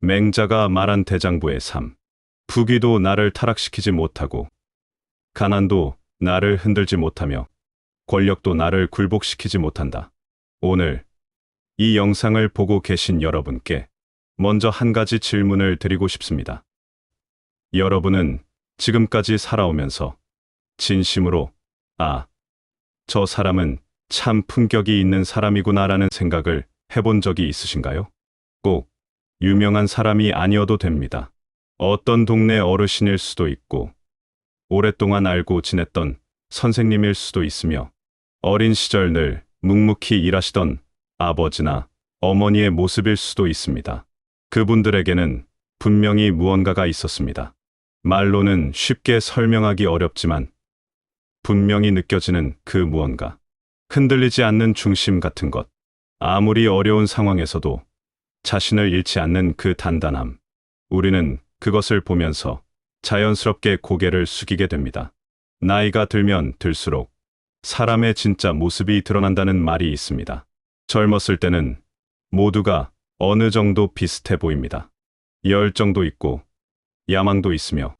맹자가 말한 대장부의 삶. 부귀도 나를 타락시키지 못하고, 가난도 나를 흔들지 못하며, 권력도 나를 굴복시키지 못한다. 오늘 이 영상을 보고 계신 여러분께 먼저 한 가지 질문을 드리고 싶습니다. 여러분은 지금까지 살아오면서 진심으로 저 사람은 참 품격이 있는 사람이구나라는 생각을 해본 적이 있으신가요? 꼭 유명한 사람이 아니어도 됩니다. 어떤 동네 어르신일 수도 있고, 오랫동안 알고 지냈던 선생님일 수도 있으며, 어린 시절 늘 묵묵히 일하시던 아버지나 어머니의 모습일 수도 있습니다. 그분들에게는 분명히 무언가가 있었습니다. 말로는 쉽게 설명하기 어렵지만 분명히 느껴지는 그 무언가. 흔들리지 않는 중심 같은 것. 아무리 어려운 상황에서도 자신을 잃지 않는 그 단단함. 우리는 그것을 보면서 자연스럽게 고개를 숙이게 됩니다. 나이가 들면 들수록 사람의 진짜 모습이 드러난다는 말이 있습니다. 젊었을 때는 모두가 어느 정도 비슷해 보입니다. 열정도 있고 야망도 있으며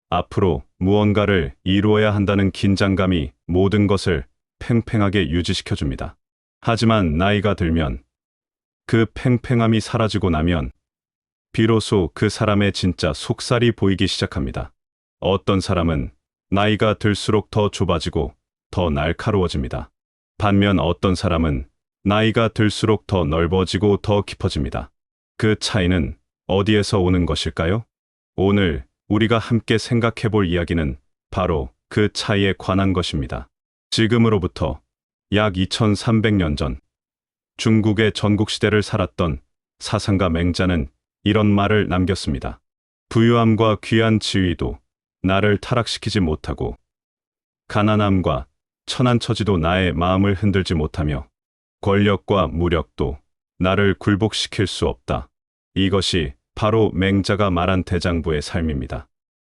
앞으로 무언가를 이루어야 한다는 긴장감이 모든 것을 팽팽하게 유지시켜줍니다. 하지만 나이가 들면 그 팽팽함이 사라지고 나면 비로소 그 사람의 진짜 속살이 보이기 시작합니다. 어떤 사람은 나이가 들수록 더 좁아지고 더 날카로워집니다. 반면 어떤 사람은 나이가 들수록 더 넓어지고 더 깊어집니다. 그 차이는 어디에서 오는 것일까요? 오늘 우리가 함께 생각해 볼 이야기는 바로 그 차이에 관한 것입니다. 지금으로부터 약 2300년 전 중국의 전국시대를 살았던 사상가 맹자는 이런 말을 남겼습니다. 부유함과 귀한 지위도 나를 타락시키지 못하고, 가난함과 천한 처지도 나의 마음을 흔들지 못하며, 권력과 무력도 나를 굴복시킬 수 없다. 이것이 바로 맹자가 말한 대장부의 삶입니다.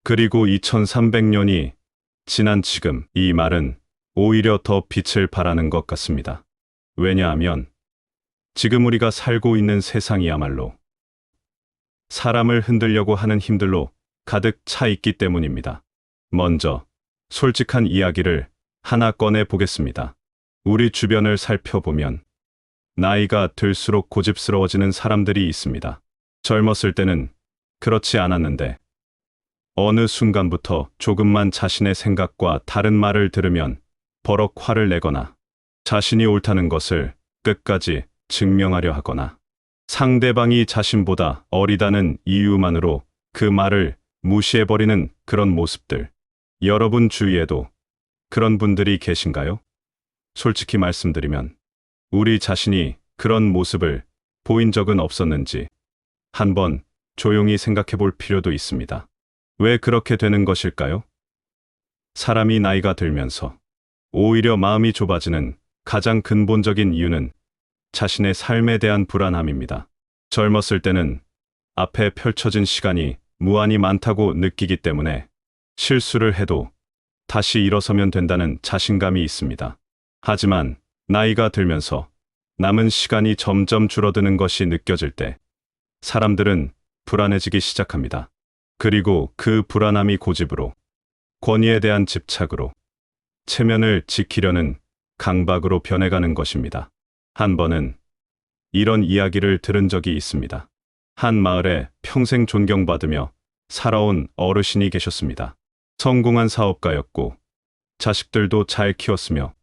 그리고 2300년이 지난 지금 이 말은 오히려 더 빛을 발하는 것 같습니다. 왜냐하면 지금 우리가 살고 있는 세상이야말로 사람을 흔들려고 하는 힘들로 가득 차 있기 때문입니다. 먼저 솔직한 이야기를 하나 꺼내 보겠습니다. 우리 주변을 살펴보면 나이가 들수록 고집스러워지는 사람들이 있습니다. 젊었을 때는 그렇지 않았는데 어느 순간부터 조금만 자신의 생각과 다른 말을 들으면 버럭 화를 내거나 자신이 옳다는 것을 끝까지 증명하려 하거나 상대방이 자신보다 어리다는 이유만으로 그 말을 무시해버리는 그런 모습들. 여러분 주위에도 그런 분들이 계신가요? 솔직히 말씀드리면 우리 자신이 그런 모습을 보인 적은 없었는지 한번 조용히 생각해 볼 필요도 있습니다. 왜 그렇게 되는 것일까요? 사람이 나이가 들면서 오히려 마음이 좁아지는 가장 근본적인 이유는 자신의 삶에 대한 불안함입니다. 젊었을 때는 앞에 펼쳐진 시간이 무한히 많다고 느끼기 때문에 실수를 해도 다시 일어서면 된다는 자신감이 있습니다. 하지만 나이가 들면서 남은 시간이 점점 줄어드는 것이 느껴질 때 사람들은 불안해지기 시작합니다. 그리고 그 불안함이 고집으로, 권위에 대한 집착으로, 체면을 지키려는 강박으로 변해가는 것입니다. 한 번은 이런 이야기를 들은 적이 있습니다. 한 마을에 평생 존경받으며 살아온 어르신이 계셨습니다. 성공한 사업가였고 자식들도 잘 키웠으며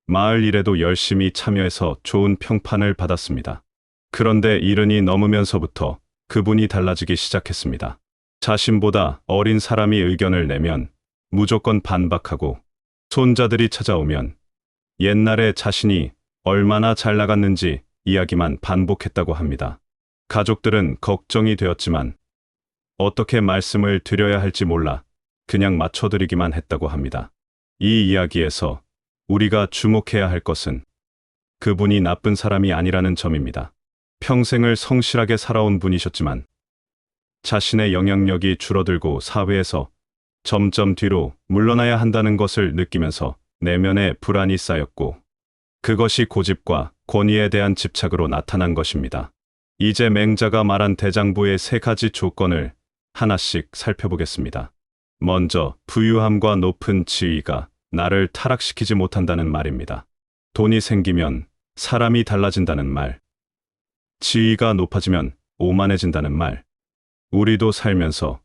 마을 일에도 열심히 참여해서 좋은 평판을 받았습니다. 그런데 이른이 넘으면서부터 그분이 달라지기 시작했습니다. 자신보다 어린 사람이 의견을 내면 무조건 반박하고, 손자들이 찾아오면 옛날에 자신이 얼마나 잘 나갔는지 이야기만 반복했다고 합니다. 가족들은 걱정이 되었지만 어떻게 말씀을 드려야 할지 몰라 그냥 맞춰드리기만 했다고 합니다. 이 이야기에서 우리가 주목해야 할 것은 그분이 나쁜 사람이 아니라는 점입니다. 평생을 성실하게 살아온 분이셨지만 자신의 영향력이 줄어들고 사회에서 점점 뒤로 물러나야 한다는 것을 느끼면서 내면에 불안이 쌓였고, 그것이 고집과 권위에 대한 집착으로 나타난 것입니다. 이제 맹자가 말한 대장부의 세 가지 조건을 하나씩 살펴보겠습니다. 먼저 부유함과 높은 지위가 나를 타락시키지 못한다는 말입니다. 돈이 생기면 사람이 달라진다는 말, 지위가 높아지면 오만해진다는 말. 우리도 살면서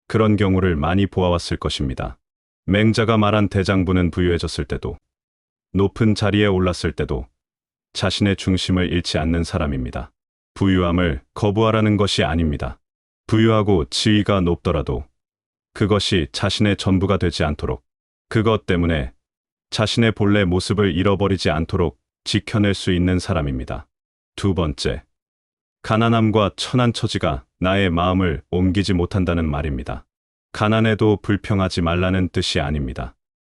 그런 경우를 많이 보아왔을 것입니다. 맹자가 말한 대장부는 부유해졌을 때도, 높은 자리에 올랐을 때도 자신의 중심을 잃지 않는 사람입니다. 부유함을 거부하라는 것이 아닙니다. 부유하고 지위가 높더라도 그것이 자신의 전부가 되지 않도록, 그것 때문에 자신의 본래 모습을 잃어버리지 않도록 지켜낼 수 있는 사람입니다. 두 번째, 가난함과 천한 처지가 나의 마음을 옮기지 못한다는 말입니다. 가난해도 불평하지 말라는 뜻이 아닙니다.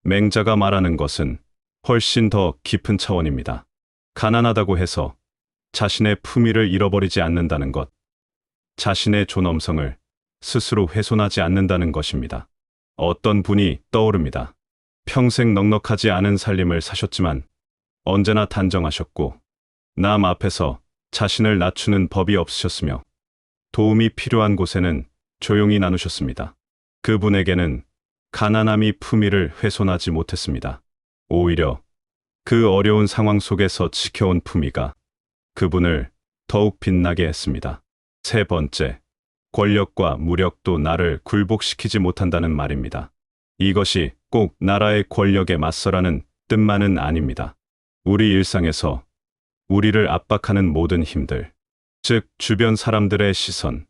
맹자가 말하는 것은 훨씬 더 깊은 차원입니다. 가난하다고 해서 자신의 품위를 잃어버리지 않는다는 것, 자신의 존엄성을 스스로 훼손하지 않는다는 것입니다. 어떤 분이 떠오릅니다. 평생 넉넉하지 않은 살림을 사셨지만 언제나 단정하셨고 남 앞에서 자신을 낮추는 법이 없으셨으며 도움이 필요한 곳에는 조용히 나누셨습니다. 그분에게는 가난함이 품위를 훼손하지 못했습니다. 오히려 그 어려운 상황 속에서 지켜온 품위가 그분을 더욱 빛나게 했습니다. 세 번째, 권력과 무력도 나를 굴복시키지 못한다는 말입니다. 이것이 꼭 나라의 권력에 맞서라는 뜻만은 아닙니다. 우리 일상에서 우리를 압박하는 모든 힘들, 즉 주변 사람들의 시선,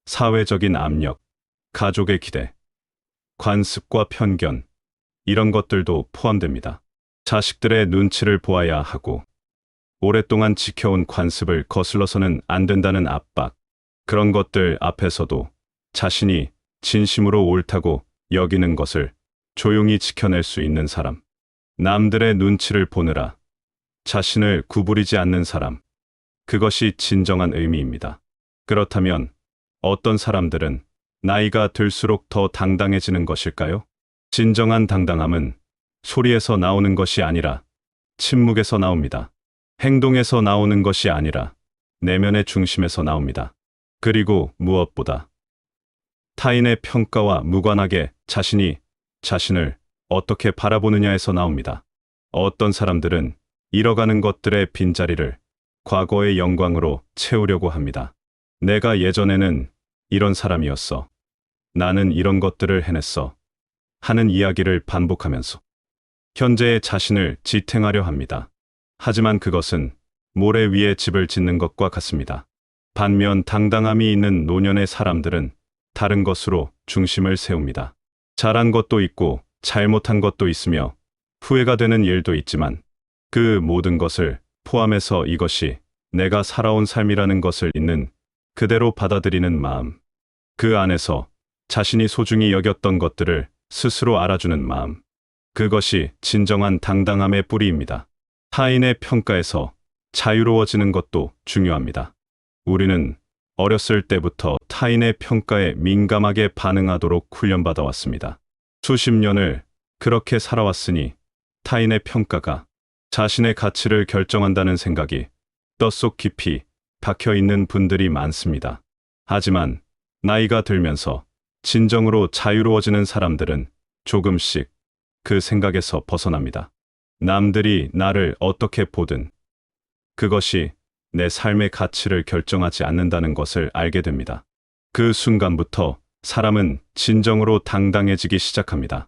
사회적인 압력, 가족의 기대, 관습과 편견, 이런 것들도 포함됩니다. 자식들의 눈치를 보아야 하고 오랫동안 지켜온 관습을 거슬러서는 안 된다는 압박, 그런 것들 앞에서도 자신이 진심으로 옳다고 여기는 것을 조용히 지켜낼 수 있는 사람, 남들의 눈치를 보느라 자신을 구부리지 않는 사람, 그것이 진정한 의미입니다. 그렇다면 어떤 사람들은 나이가 들수록 더 당당해지는 것일까요? 진정한 당당함은 소리에서 나오는 것이 아니라 침묵에서 나옵니다. 행동에서 나오는 것이 아니라 내면의 중심에서 나옵니다. 그리고 무엇보다 타인의 평가와 무관하게 자신이 자신을 어떻게 바라보느냐에서 나옵니다. 어떤 사람들은 잃어가는 것들의 빈자리를 과거의 영광으로 채우려고 합니다. 내가 예전에는 이런 사람이었어. 나는 이런 것들을 해냈어. 하는 이야기를 반복하면서 현재의 자신을 지탱하려 합니다. 하지만 그것은 모래 위에 집을 짓는 것과 같습니다. 반면 당당함이 있는 노년의 사람들은 다른 것으로 중심을 세웁니다. 잘한 것도 있고 잘못한 것도 있으며 후회가 되는 일도 있지만 그 모든 것을 포함해서 이것이 내가 살아온 삶이라는 것을 있는 그대로 받아들이는 마음, 그 안에서 자신이 소중히 여겼던 것들을 스스로 알아주는 마음, 그것이 진정한 당당함의 뿌리입니다. 타인의 평가에서 자유로워지는 것도 중요합니다. 우리는 어렸을 때부터 타인의 평가에 민감하게 반응하도록 훈련받아 왔습니다. 수십 년을 그렇게 살아왔으니 타인의 평가가 자신의 가치를 결정한다는 생각이 뼛속 깊이 박혀 있는 분들이 많습니다. 하지만 나이가 들면서 진정으로 자유로워지는 사람들은 조금씩 그 생각에서 벗어납니다. 남들이 나를 어떻게 보든 그것이 내 삶의 가치를 결정하지 않는다는 것을 알게 됩니다. 그 순간부터 사람은 진정으로 당당해지기 시작합니다.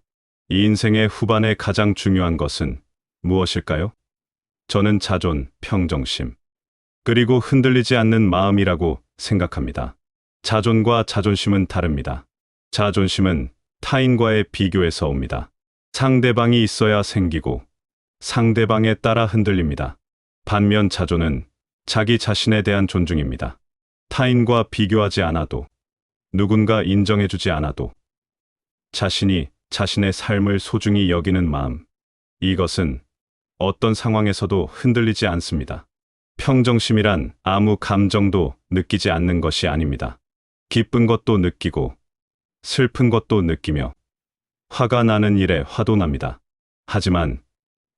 이 인생의 후반에 가장 중요한 것은 무엇일까요? 저는 자존, 평정심, 그리고 흔들리지 않는 마음이라고 생각합니다. 자존과 자존심은 다릅니다. 자존심은 타인과의 비교에서 옵니다. 상대방이 있어야 생기고 상대방에 따라 흔들립니다. 반면 자존은 자기 자신에 대한 존중입니다. 타인과 비교하지 않아도, 누군가 인정해주지 않아도 자신이 자신의 삶을 소중히 여기는 마음, 이것은 어떤 상황에서도 흔들리지 않습니다. 평정심이란 아무 감정도 느끼지 않는 것이 아닙니다. 기쁜 것도 느끼고 슬픈 것도 느끼며 화가 나는 일에 화도 납니다. 하지만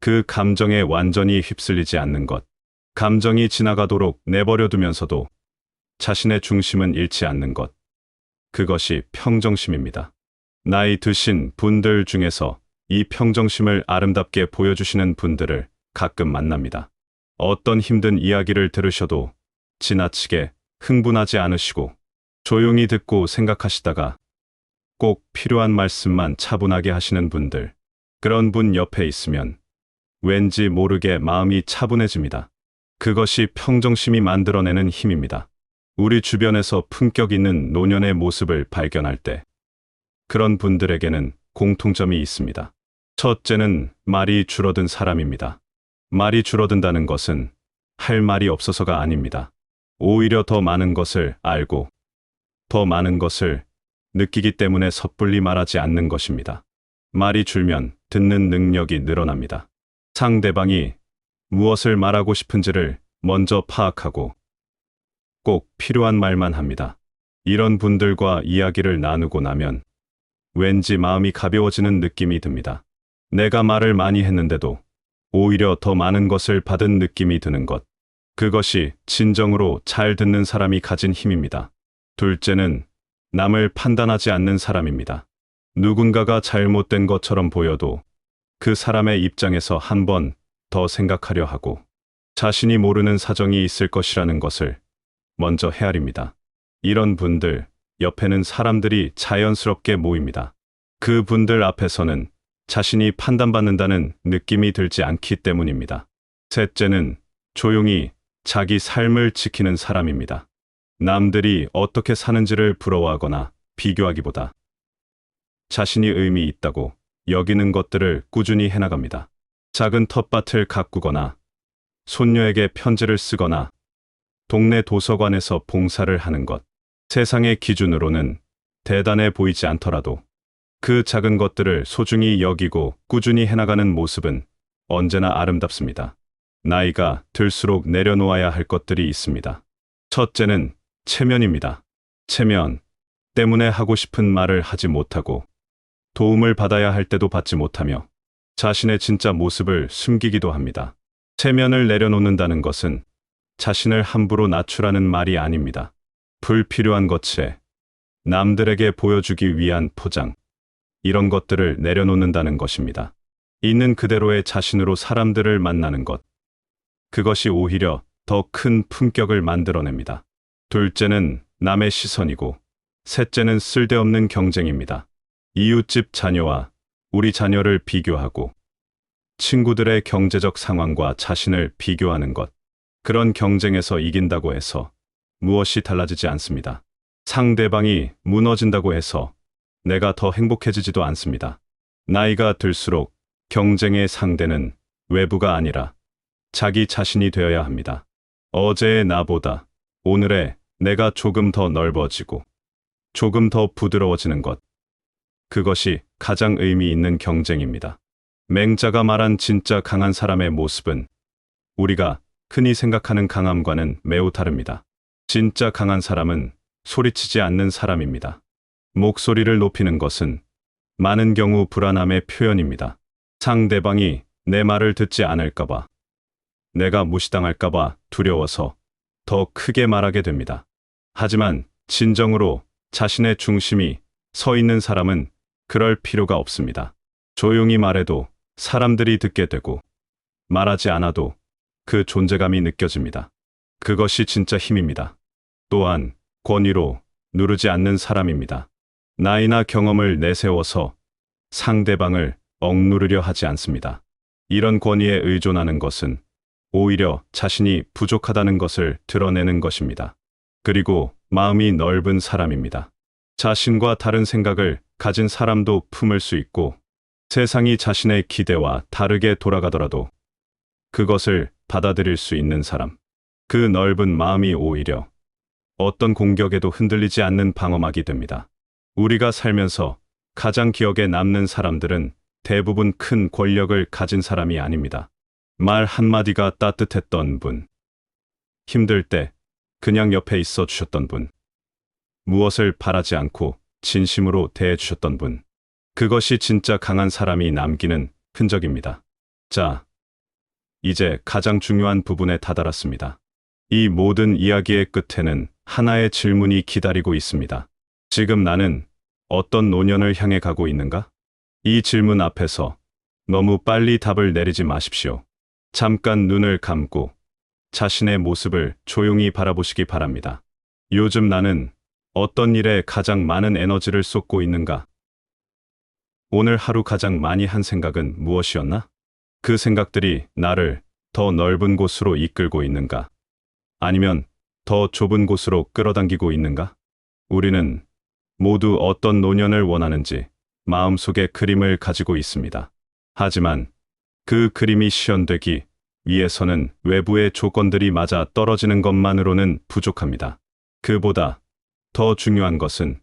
그 감정에 완전히 휩쓸리지 않는 것, 감정이 지나가도록 내버려 두면서도 자신의 중심은 잃지 않는 것. 그것이 평정심입니다. 나이 드신 분들 중에서 이 평정심을 아름답게 보여주시는 분들을 가끔 만납니다. 어떤 힘든 이야기를 들으셔도 지나치게 흥분하지 않으시고 조용히 듣고 생각하시다가 꼭 필요한 말씀만 차분하게 하시는 분들. 그런 분 옆에 있으면 왠지 모르게 마음이 차분해집니다. 그것이 평정심이 만들어내는 힘입니다. 우리 주변에서 품격 있는 노년의 모습을 발견할 때 그런 분들에게는 공통점이 있습니다. 첫째는 말이 줄어든 사람입니다. 말이 줄어든다는 것은 할 말이 없어서가 아닙니다. 오히려 더 많은 것을 알고 더 많은 것을 느끼기 때문에 섣불리 말하지 않는 것입니다. 말이 줄면 듣는 능력이 늘어납니다. 상대방이 무엇을 말하고 싶은지를 먼저 파악하고 꼭 필요한 말만 합니다. 이런 분들과 이야기를 나누고 나면 왠지 마음이 가벼워지는 느낌이 듭니다. 내가 말을 많이 했는데도 오히려 더 많은 것을 받은 느낌이 드는 것. 그것이 진정으로 잘 듣는 사람이 가진 힘입니다. 둘째는 남을 판단하지 않는 사람입니다. 누군가가 잘못된 것처럼 보여도 그 사람의 입장에서 한 번 더 생각하려 하고 자신이 모르는 사정이 있을 것이라는 것을 먼저 헤아립니다. 이런 분들 옆에는 사람들이 자연스럽게 모입니다. 그 분들 앞에서는 자신이 판단받는다는 느낌이 들지 않기 때문입니다. 셋째는 조용히 자기 삶을 지키는 사람입니다. 남들이 어떻게 사는지를 부러워하거나 비교하기보다 자신이 의미 있다고 여기는 것들을 꾸준히 해나갑니다. 작은 텃밭을 가꾸거나 손녀에게 편지를 쓰거나 동네 도서관에서 봉사를 하는 것. 세상의 기준으로는 대단해 보이지 않더라도 그 작은 것들을 소중히 여기고 꾸준히 해나가는 모습은 언제나 아름답습니다. 나이가 들수록 내려놓아야 할 것들이 있습니다. 첫째는 체면입니다. 체면 때문에 하고 싶은 말을 하지 못하고 도움을 받아야 할 때도 받지 못하며 자신의 진짜 모습을 숨기기도 합니다. 체면을 내려놓는다는 것은 자신을 함부로 낮추라는 말이 아닙니다. 불필요한 것에 남들에게 보여주기 위한 포장, 이런 것들을 내려놓는다는 것입니다. 있는 그대로의 자신으로 사람들을 만나는 것. 그것이 오히려 더 큰 품격을 만들어냅니다. 둘째는 남의 시선이고 셋째는 쓸데없는 경쟁입니다. 이웃집 자녀와 우리 자녀를 비교하고 친구들의 경제적 상황과 자신을 비교하는 것. 그런 경쟁에서 이긴다고 해서 무엇이 달라지지 않습니다. 상대방이 무너진다고 해서 내가 더 행복해지지도 않습니다. 나이가 들수록 경쟁의 상대는 외부가 아니라 자기 자신이 되어야 합니다. 어제의 나보다 오늘의 내가 조금 더 넓어지고 조금 더 부드러워지는 것. 그것이 가장 의미 있는 경쟁입니다. 맹자가 말한 진짜 강한 사람의 모습은 우리가 흔히 생각하는 강함과는 매우 다릅니다. 진짜 강한 사람은 소리치지 않는 사람입니다. 목소리를 높이는 것은 많은 경우 불안함의 표현입니다. 상대방이 내 말을 듣지 않을까봐, 내가 무시당할까봐 두려워서 더 크게 말하게 됩니다. 하지만 진정으로 자신의 중심이 서 있는 사람은 그럴 필요가 없습니다. 조용히 말해도 사람들이 듣게 되고 말하지 않아도 그 존재감이 느껴집니다. 그것이 진짜 힘입니다. 또한 권위로 누르지 않는 사람입니다. 나이나 경험을 내세워서 상대방을 억누르려 하지 않습니다. 이런 권위에 의존하는 것은 오히려 자신이 부족하다는 것을 드러내는 것입니다. 그리고 마음이 넓은 사람입니다. 자신과 다른 생각을 가진 사람도 품을 수 있고 세상이 자신의 기대와 다르게 돌아가더라도 그것을 받아들일 수 있는 사람. 그 넓은 마음이 오히려 어떤 공격에도 흔들리지 않는 방어막이 됩니다. 우리가 살면서 가장 기억에 남는 사람들은 대부분 큰 권력을 가진 사람이 아닙니다. 말 한마디가 따뜻했던 분. 힘들 때 그냥 옆에 있어 주셨던 분. 무엇을 바라지 않고 진심으로 대해 주셨던 분. 그것이 진짜 강한 사람이 남기는 흔적입니다. 자, 이제 가장 중요한 부분에 다다랐습니다. 이 모든 이야기의 끝에는 하나의 질문이 기다리고 있습니다. 지금 나는 어떤 노년을 향해 가고 있는가? 이 질문 앞에서 너무 빨리 답을 내리지 마십시오. 잠깐 눈을 감고 자신의 모습을 조용히 바라보시기 바랍니다. 요즘 나는 어떤 일에 가장 많은 에너지를 쏟고 있는가? 오늘 하루 가장 많이 한 생각은 무엇이었나? 그 생각들이 나를 더 넓은 곳으로 이끌고 있는가? 아니면 더 좁은 곳으로 끌어당기고 있는가? 우리는 모두 어떤 노년을 원하는지 마음속에 그림을 가지고 있습니다. 하지만 그 그림이 실현되기 위해서는 외부의 조건들이 맞아 떨어지는 것만으로는 부족합니다. 그보다 더 중요한 것은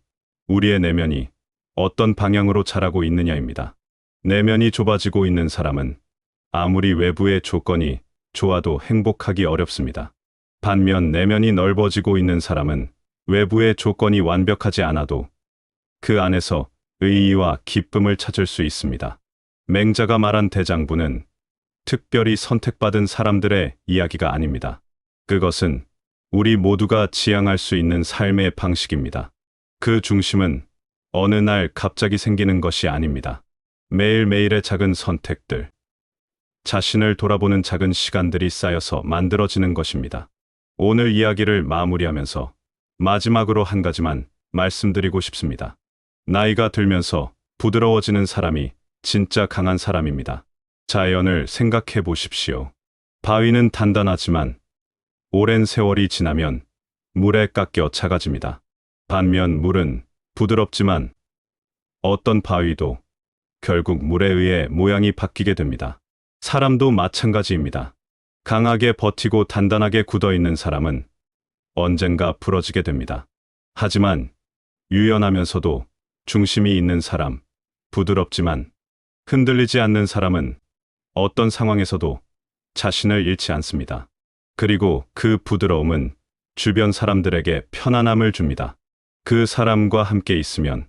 우리의 내면이 어떤 방향으로 자라고 있느냐입니다. 내면이 좁아지고 있는 사람은 아무리 외부의 조건이 좋아도 행복하기 어렵습니다. 반면 내면이 넓어지고 있는 사람은 외부의 조건이 완벽하지 않아도 그 안에서 의의와 기쁨을 찾을 수 있습니다. 맹자가 말한 대장부는 특별히 선택받은 사람들의 이야기가 아닙니다. 그것은 우리 모두가 지향할 수 있는 삶의 방식입니다. 그 중심은 어느 날 갑자기 생기는 것이 아닙니다. 매일매일의 작은 선택들, 자신을 돌아보는 작은 시간들이 쌓여서 만들어지는 것입니다. 오늘 이야기를 마무리하면서 마지막으로 한 가지만 말씀드리고 싶습니다. 나이가 들면서 부드러워지는 사람이 진짜 강한 사람입니다. 자연을 생각해 보십시오. 바위는 단단하지만 오랜 세월이 지나면 물에 깎여 작아집니다. 반면 물은 부드럽지만 어떤 바위도 결국 물에 의해 모양이 바뀌게 됩니다. 사람도 마찬가지입니다. 강하게 버티고 단단하게 굳어있는 사람은 언젠가 부러지게 됩니다. 하지만 유연하면서도 중심이 있는 사람, 부드럽지만 흔들리지 않는 사람은 어떤 상황에서도 자신을 잃지 않습니다. 그리고 그 부드러움은 주변 사람들에게 편안함을 줍니다. 그 사람과 함께 있으면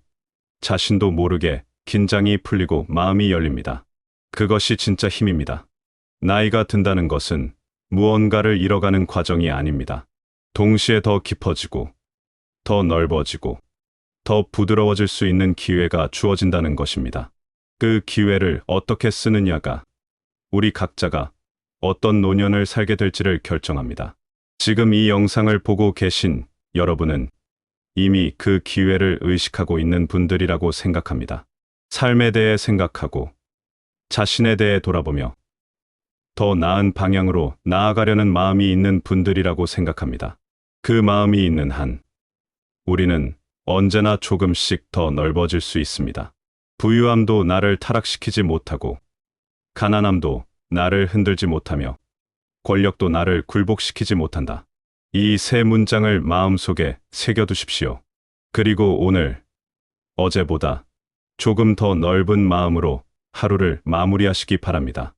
자신도 모르게 긴장이 풀리고 마음이 열립니다. 그것이 진짜 힘입니다. 나이가 든다는 것은 무언가를 잃어가는 과정이 아닙니다. 동시에 더 깊어지고, 더 넓어지고, 더 부드러워질 수 있는 기회가 주어진다는 것입니다. 그 기회를 어떻게 쓰느냐가 우리 각자가 어떤 노년을 살게 될지를 결정합니다. 지금 이 영상을 보고 계신 여러분은 이미 그 기회를 의식하고 있는 분들이라고 생각합니다. 삶에 대해 생각하고 자신에 대해 돌아보며 더 나은 방향으로 나아가려는 마음이 있는 분들이라고 생각합니다. 그 마음이 있는 한 우리는 언제나 조금씩 더 넓어질 수 있습니다. 부유함도 나를 타락시키지 못하고 가난함도 나를 흔들지 못하며 권력도 나를 굴복시키지 못한다. 이 세 문장을 마음속에 새겨두십시오. 그리고 오늘 어제보다 조금 더 넓은 마음으로 하루를 마무리하시기 바랍니다.